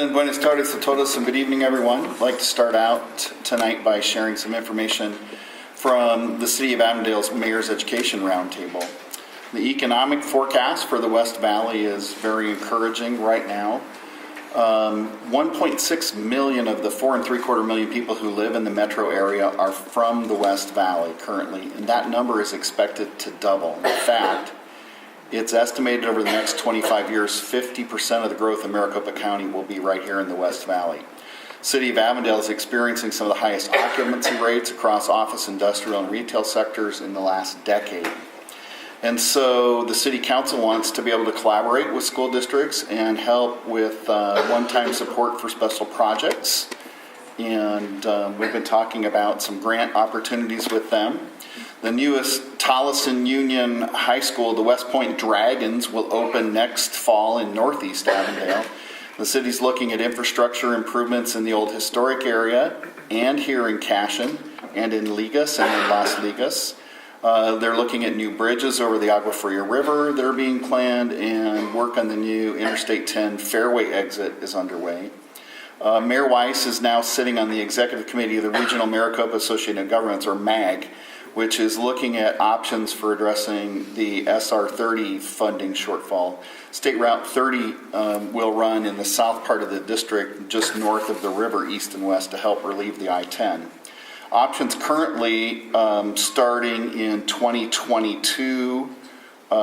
And buenas tardes a todos, and good evening, everyone. I'd like to start out tonight by sharing some information from the City of Avondale's Mayor's Education Roundtable. The economic forecast for the West Valley is very encouraging right now. 1.6 million of the 4.75 million people who live in the metro area are from the West Valley currently, and that number is expected to double. In fact, it's estimated over the next 25 years, 50% of the growth in Maricopa County will be right here in the West Valley. City of Avondale is experiencing some of the highest occupancy rates across office, industrial, and retail sectors in the last decade. And so the City Council wants to be able to collaborate with school districts and help with one-time support for special projects. And we've been talking about some grant opportunities with them. The newest Tolleson Union High School, the West Point Dragons, will open next fall in Northeast Avondale. The city's looking at infrastructure improvements in the old historic area and here in Cashin and in Ligas and in Las Ligas. They're looking at new bridges over the Agua Fria River that are being planned, and work on the new Interstate 10 Fairway exit is underway. Mayor Weiss is now sitting on the executive committee of the Regional Maricopa Association of Governments, or MAG, which is looking at options for addressing the SR 30 funding shortfall. State Route 30 will run in the south part of the district, just north of the river, east and west, to help relieve the I-10. Options currently starting in 2022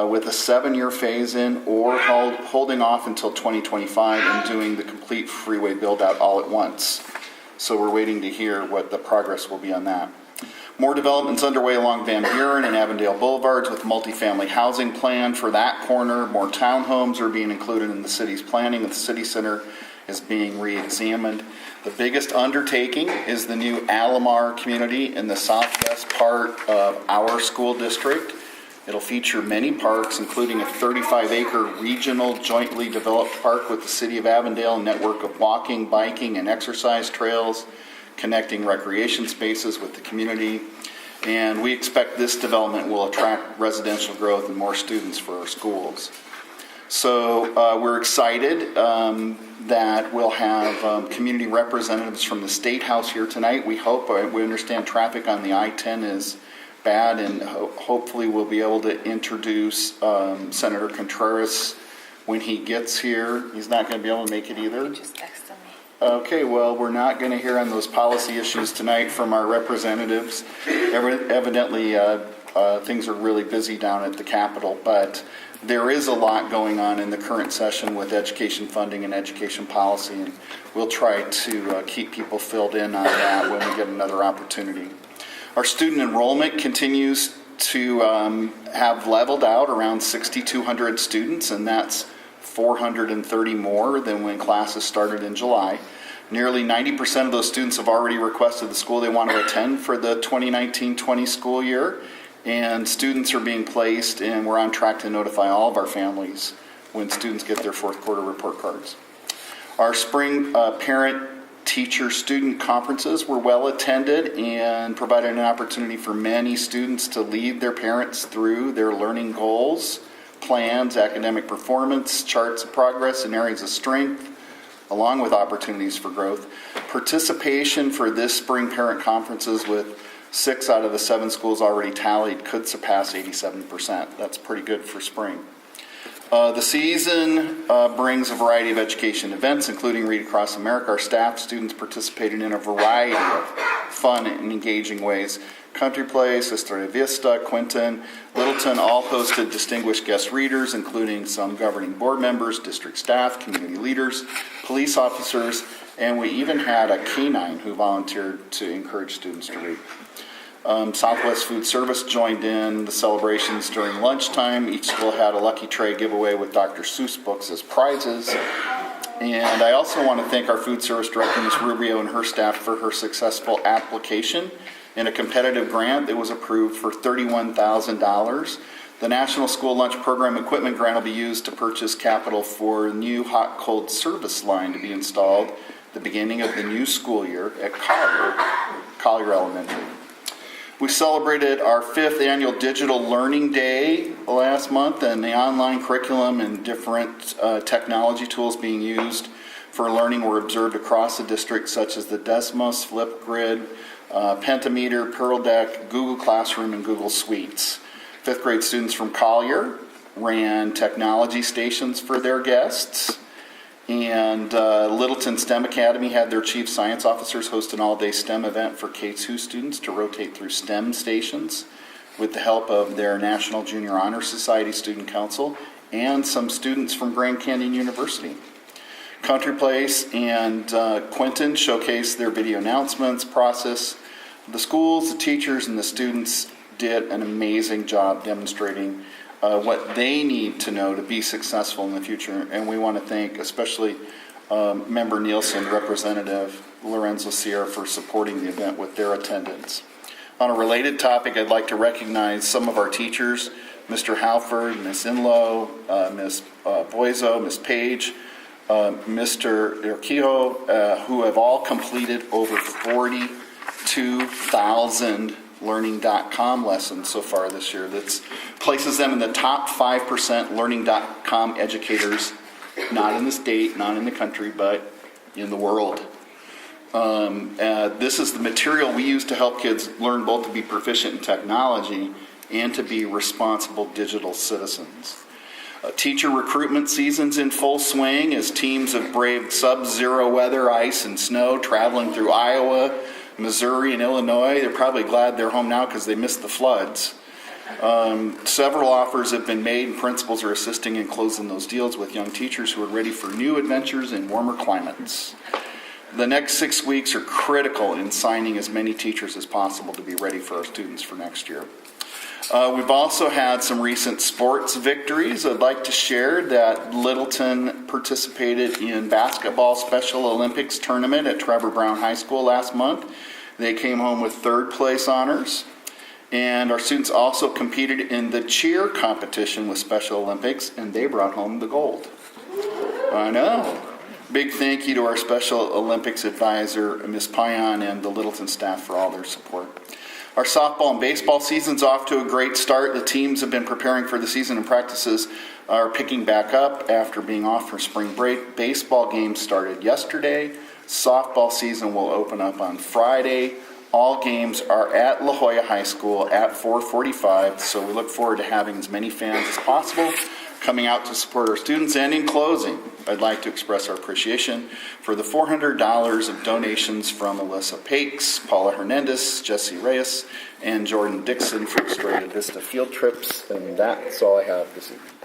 with a 7-year phase-in, or holding off until 2025 and doing the complete freeway build-out all at once. So we're waiting to hear what the progress will be on that. More developments underway along Van Buren and Avondale Boulevards with multifamily housing plan for that corner. More townhomes are being included in the city's planning, and the city center is being re-examined. The biggest undertaking is the new Alomar community in the southwest part of our school district. It'll feature many parks, including a 35-acre regional jointly developed park with the City of Avondale, a network of walking, biking, and exercise trails, connecting recreation spaces with the community. And we expect this development will attract residential growth and more students for our schools. So we're excited that we'll have community representatives from the State House here tonight. We understand traffic on the I-10 is bad, and hopefully we'll be able to introduce Senator Contreras when he gets here. He's not going to be able to make it either. Just texted me. Okay, well, we're not going to hear on those policy issues tonight from our representatives. Evidently, things are really busy down at the Capitol, but there is a lot going on in the current session with education funding and education policy, and we'll try to keep people filled in on that when we get another opportunity. Our student enrollment continues to have leveled out around 6,200 students, and that's 430 more than when classes started in July. Nearly 90% of those students have already requested the school they want to attend for the 2019-20 school year, and students are being placed, and we're on track to notify all of our families when students get their fourth quarter report cards. Our spring parent teacher student conferences were well attended and provided an opportunity for many students to lead their parents through their learning goals, plans, academic performance, charts of progress, and areas of strength, along with opportunities for growth. Participation for this spring parent conferences, with 6 out of the 7 schools already tallied, could surpass 87%. That's pretty good for spring. The season brings a variety of education events, including Read Across America. Our staff, students participated in a variety of fun and engaging ways. Country Place, Estrella Vista, Quinton, Littleton all hosted distinguished guest readers, including some governing board members, district staff, community leaders, police officers, and we even had a canine who volunteered to encourage students to read. Southwest Food Service joined in the celebrations during lunchtime. Each school had a Lucky Tray giveaway with Dr. Seuss books as prizes. And I also want to thank our food service director, Ms. Rubio, and her staff for her successful application in a competitive grant that was approved for $31,000. The National School Lunch Program Equipment Grant will be used to purchase capital for a new hot-cold service line to be installed at the beginning of the new school year at Collier Elementary. We celebrated our 5th annual Digital Learning Day last month, and the online curriculum and different technology tools being used for learning were observed across the district, such as the Desmos, Flipgrid, Pentameter, Pearl Deck, Google Classroom, and Google Suites. Fifth grade students from Collier ran technology stations for their guests. And Littleton STEM Academy had their chief science officers host an all-day STEM event for K2 students to rotate through STEM stations with the help of their National Junior Honor Society Student Council and some students from Grand Canyon University. Country Place and Quinton showcased their video announcements process. The schools, the teachers, and the students did an amazing job demonstrating what they need to know to be successful in the future. And we want to thank especially Member Nielsen, Representative Lorenzo Sierra for supporting the event with their attendance. On a related topic, I'd like to recognize some of our teachers, Mr. Halford, Ms. Inlow, Ms. Boizo, Ms. Page, Mr. Urquijo, who have all completed over 42,000 Learning.com lessons so far this year. That places them in the top 5% Learning.com educators, not in the state, not in the country, but in the world. This is the material we use to help kids learn both to be proficient in technology and to be responsible digital citizens. Teacher recruitment season's in full swing as teams have braved sub-zero weather, ice, and snow, traveling through Iowa, Missouri, and Illinois. They're probably glad they're home now because they missed the floods. Several offers have been made, and principals are assisting in closing those deals with young teachers who are ready for new adventures in warmer climates. The next 6 weeks are critical in signing as many teachers as possible to be ready for our students for next year. We've also had some recent sports victories. I'd like to share that Littleton participated in basketball Special Olympics tournament at Trevor Brown High School last month. They came home with third place honors. And our students also competed in the cheer competition with Special Olympics, and they brought home the gold. I know. Big thank you to our Special Olympics advisor, Ms. Payan, and the Littleton staff for all their support. Our softball and baseball season's off to a great start. The teams have been preparing for the season, and practices are picking back up after being off for spring break. Baseball games started yesterday. Softball season will open up on Friday. All games are at La Jolla High School at 4:45, so we look forward to having as many fans as possible coming out to support our students. And in closing, I'd like to express our appreciation for the $400 of donations from Alyssa Pakes, Paula Hernandez, Jesse Reyes, and Jordan Dixon for the Strata Vista field trips. And that's all I have this evening.